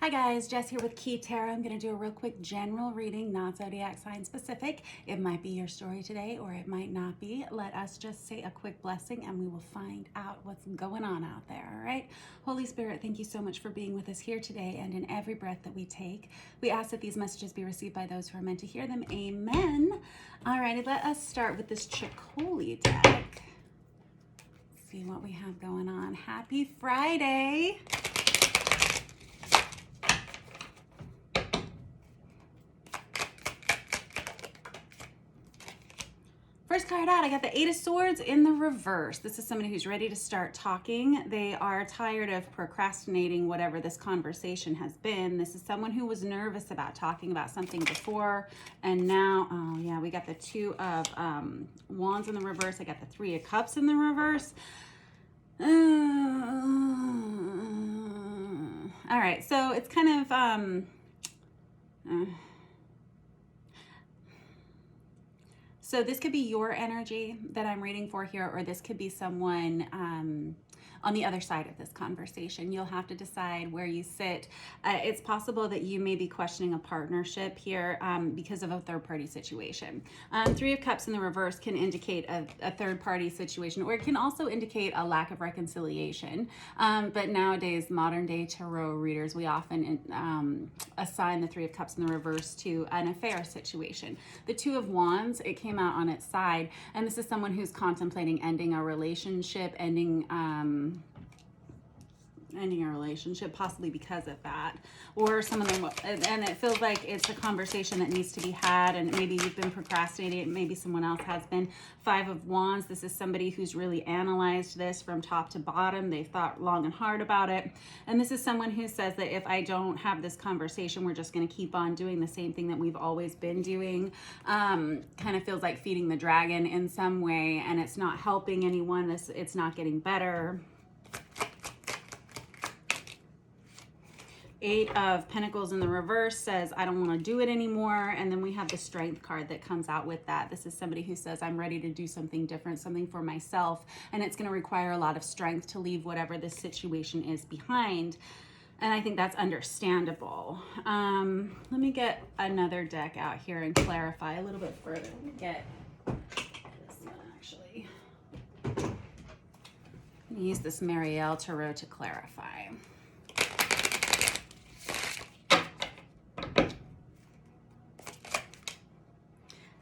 Hi guys, Jess here with Key Tarot. I'm going to do a real quick general reading, not zodiac sign specific. It might be your story today or it might not be. Let us just say a quick blessing and we will find out what's going on out there, all right? Holy Spirit, thank you so much for being with us here today and in every breath that we take. We ask that these messages be received by those who are meant to hear them. Amen. All righty, let us start with this Chicoli deck. Let's see what we have going on. Happy Friday. First card out, I got the Eight of Swords in the reverse. This is somebody who's ready to start talking. They are tired of procrastinating whatever this conversation has been. This is someone who was nervous about talking about something before, and now, oh yeah, we got the Two of Wands in the reverse. I got the Three of Cups in the reverse. All right, so it's kind of, so this could be your energy that I'm reading for here, or this could be someone on the other side of this conversation. You'll have to decide where you sit. It's possible that you may be questioning a partnership here because of a third-party situation. Three of Cups in the reverse can indicate a third-party situation, or it can also indicate a lack of reconciliation. But nowadays, modern-day tarot readers, we often assign the Three of Cups in the reverse to an affair situation. The Two of Wands, it came out on its side, and this is someone who's contemplating ending a relationship, ending a relationship, possibly because of that, or some of them, and it feels like it's a conversation that needs to be had, and maybe you've been procrastinating, maybe someone else has been. Five of Wands, this is somebody who's really analyzed this from top to bottom. They've thought long and hard about it, and this is someone who says that if I don't have this conversation, we're just going to keep on doing the same thing that we've always been doing. Kind of feels like feeding the dragon in some way, and it's not helping anyone. It's not getting better. Eight of Pentacles in the reverse says, I don't want to do it anymore. And then we have the Strength card that comes out with that. This is somebody who says, I'm ready to do something different, something for myself. And it's going to require a lot of strength to leave whatever this situation is behind. And I think that's understandable. Let me get another deck out here and clarify a little bit further. Let me get this one actually. I'm going to use this Marielle Tarot to clarify.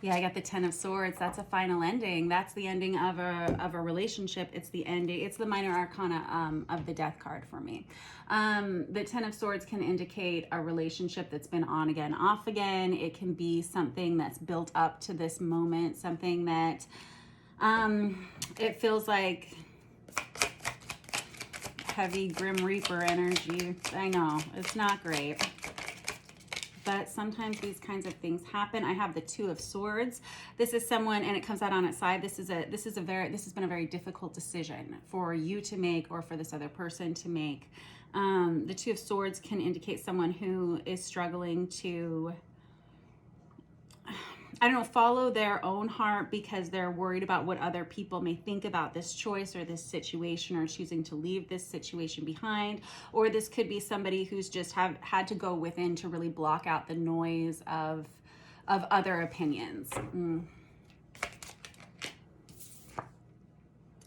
Yeah, I got the Ten of Swords. That's a final ending. That's the ending of a relationship. It's the ending. It's the minor arcana of the Death card for me. The Ten of Swords can indicate a relationship that's been on again, off again. It can be something that's built up to this moment, something that it feels like heavy Grim Reaper energy. I know, it's not great. But sometimes these kinds of things happen. I have the Two of Swords. This is someone, and it comes out on its side. This has been a very difficult decision for you to make, or for this other person to make. The Two of Swords can indicate someone who is struggling to, I don't know, follow their own heart because they're worried about what other people may think about this choice or this situation, or choosing to leave this situation behind. Or this could be somebody who's just had to go within to really block out the noise of other opinions. And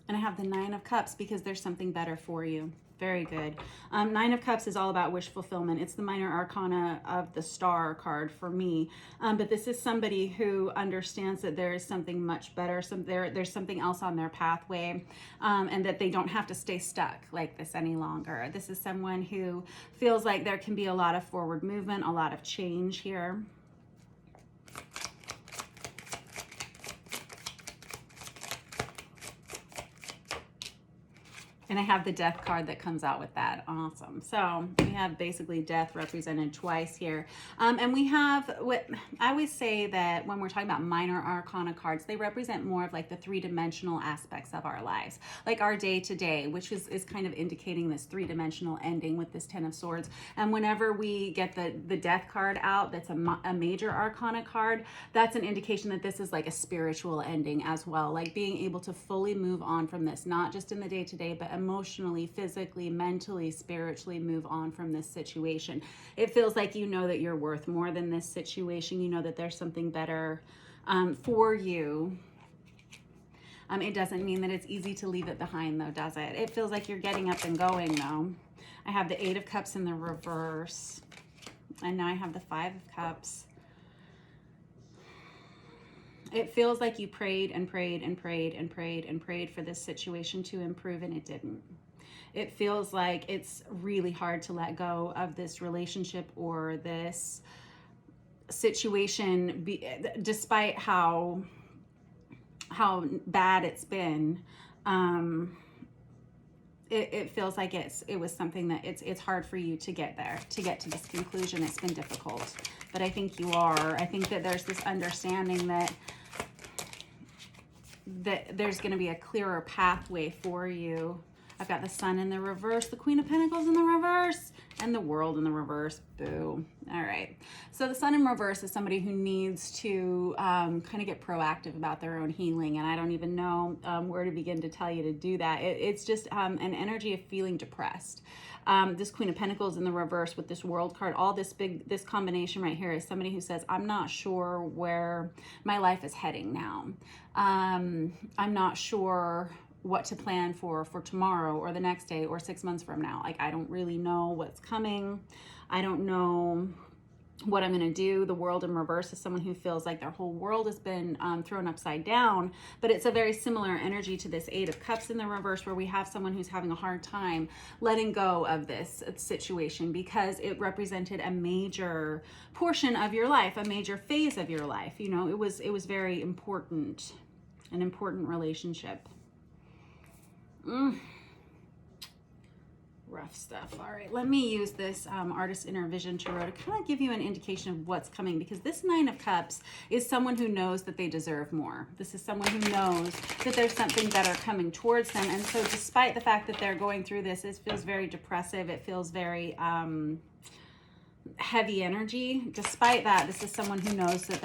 I have the Nine of Cups because there's something better for you. Very good. Nine of Cups is all about wish fulfillment. It's the minor arcana of the Star card for me. But this is somebody who understands that there is something much better. There's something else on their pathway, and that they don't have to stay stuck like this any longer. This is someone who feels like there can be a lot of forward movement, a lot of change here. And I have the Death card that comes out with that. Awesome. So we have basically death represented twice here. And we have what I always say, that when we're talking about minor arcana cards, they represent more of like the three-dimensional aspects of our lives, like our day to day, which is kind of indicating this three-dimensional ending with this Ten of Swords. And whenever we get the Death card out, that's a major arcana card, that's an indication that this is like a spiritual ending as well, like being able to fully move on from this, not just in the day to day, but emotionally, physically, mentally, spiritually move on from this situation. It feels like you know that you're worth more than this situation. You know that there's something better for you. It doesn't mean that it's easy to leave it behind, though, does it? It feels like you're getting up and going, though. I have the Eight of Cups in the reverse. And now I have the Five of Cups. It feels like you prayed and prayed and prayed and prayed and prayed for this situation to improve, and it didn't. It feels like it's really hard to let go of this relationship or this situation, despite how bad it's been. It feels like it was something that it's hard for you to get there, to get to this conclusion. It's been difficult, but I think you are. I think that there's this understanding that there's going to be a clearer pathway for you. I've got the Sun in the reverse, the Queen of Pentacles in the reverse, and the World in the reverse. Boo. All right. So the Sun in reverse is somebody who needs to kind of get proactive about their own healing. And I don't even know where to begin to tell you to do that. It's just an energy of feeling depressed. This Queen of Pentacles in the reverse with this World card, all this combination right here is somebody who says, I'm not sure where my life is heading now. I'm not sure what to plan for tomorrow or the next day or 6 months from now. Like, I don't really know what's coming. I don't know what I'm going to do. The World in reverse is someone who feels like their whole world has been thrown upside down, but it's a very similar energy to this Eight of Cups in the reverse, where we have someone who's having a hard time letting go of this situation because it represented a major portion of your life, a major phase of your life. You know, it was very important, an important relationship. Rough stuff. All right, let me use this Artist Inner Vision Tarot to kind of give you an indication of what's coming, because this Nine of Cups is someone who knows that they deserve more. This is someone who knows that there's something better coming towards them. And so despite the fact that they're going through this, it feels very depressive. It feels very heavy energy. Despite that, this is someone who knows that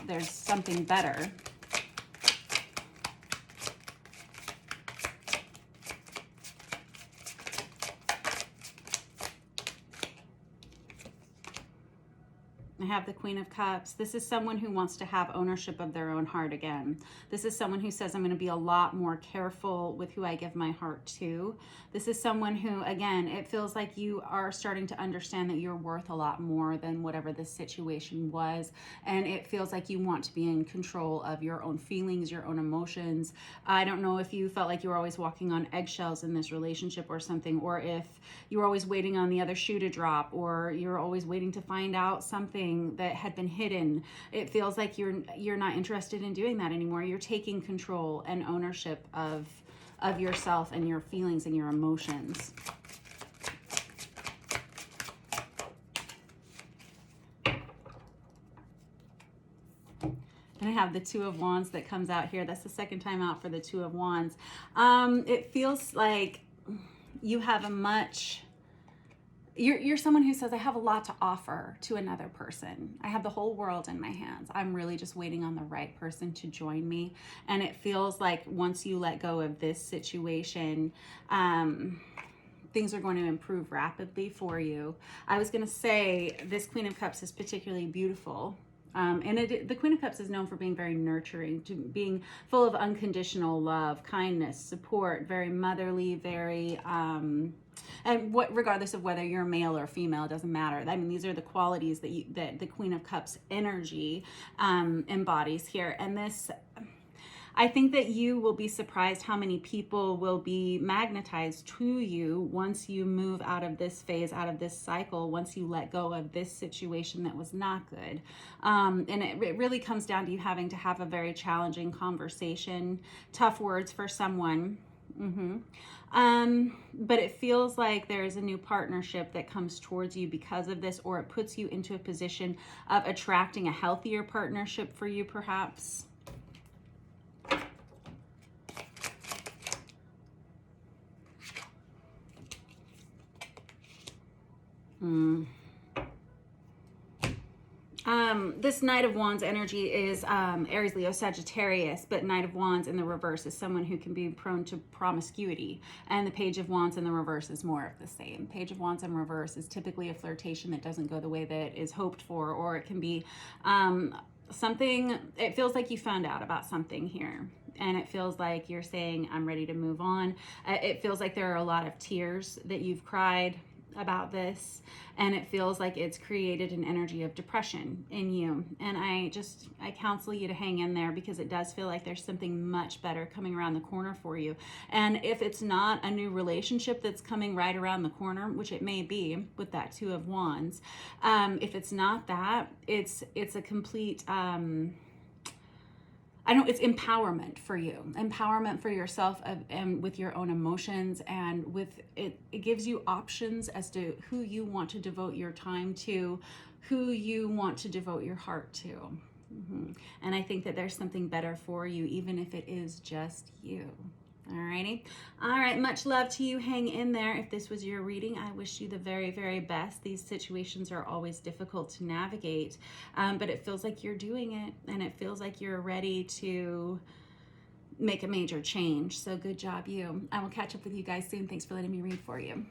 there's something better. I have the Queen of Cups. This is someone who wants to have ownership of their own heart again. This is someone who says, I'm going to be a lot more careful with who I give my heart to. This is someone who, again, it feels like you are starting to understand that you're worth a lot more than whatever this situation was. And it feels like you want to be in control of your own feelings, your own emotions. I don't know if you felt like you were always walking on eggshells in this relationship or something, or if you were always waiting on the other shoe to drop, or you're always waiting to find out something that had been hidden. It feels like you're not interested in doing that anymore. You're taking control and ownership of yourself and your feelings and your emotions. And I have the Two of Wands that comes out here. That's the second time out for the Two of Wands. It feels like you have a much... You're someone who says, I have a lot to offer to another person. I have the whole world in my hands. I'm really just waiting on the right person to join me. And it feels like once you let go of this situation, things are going to improve rapidly for you. I was going to say this Queen of Cups is particularly beautiful. The Queen of Cups is known for being very nurturing, to being full of unconditional love, kindness, support, very motherly, very... and regardless of whether you're male or female, it doesn't matter. I mean, these are the qualities that the Queen of Cups energy embodies here. And this, I think that you will be surprised how many people will be magnetized to you once you move out of this phase, out of this cycle, once you let go of this situation that was not good. And it really comes down to you having to have a very challenging conversation, tough words for someone. But it feels like there's a new partnership that comes towards you because of this, or it puts you into a position of attracting a healthier partnership for you, perhaps. This Knight of Wands energy is Aries, Leo, Sagittarius, but Knight of Wands in the reverse is someone who can be prone to promiscuity. And the Page of Wands in the reverse is more of the same. Page of Wands in reverse is typically a flirtation that doesn't go the way that is hoped for, or it can be something, it feels like you found out about something here. And it feels like you're saying, I'm ready to move on. It feels like there are a lot of tears that you've cried about this, and it feels like it's created an energy of depression in you. And I counsel you to hang in there, because it does feel like there's something much better coming around the corner for you. And if it's not a new relationship that's coming right around the corner, which it may be with that Two of Wands, if it's not that, it's a complete it's empowerment for you, empowerment for yourself, and with your own emotions, and with it gives you options as to who you want to devote your time to, who you want to devote your heart to. And I think that there's something better for you, even if it is just you. Alrighty. All right. Much love to you. Hang in there. If this was your reading, I wish you the very, very best. These situations are always difficult to navigate, but it feels like you're doing it, and it feels like you're ready to make a major change. So good job, you. I will catch up with you guys soon. Thanks for letting me read for you.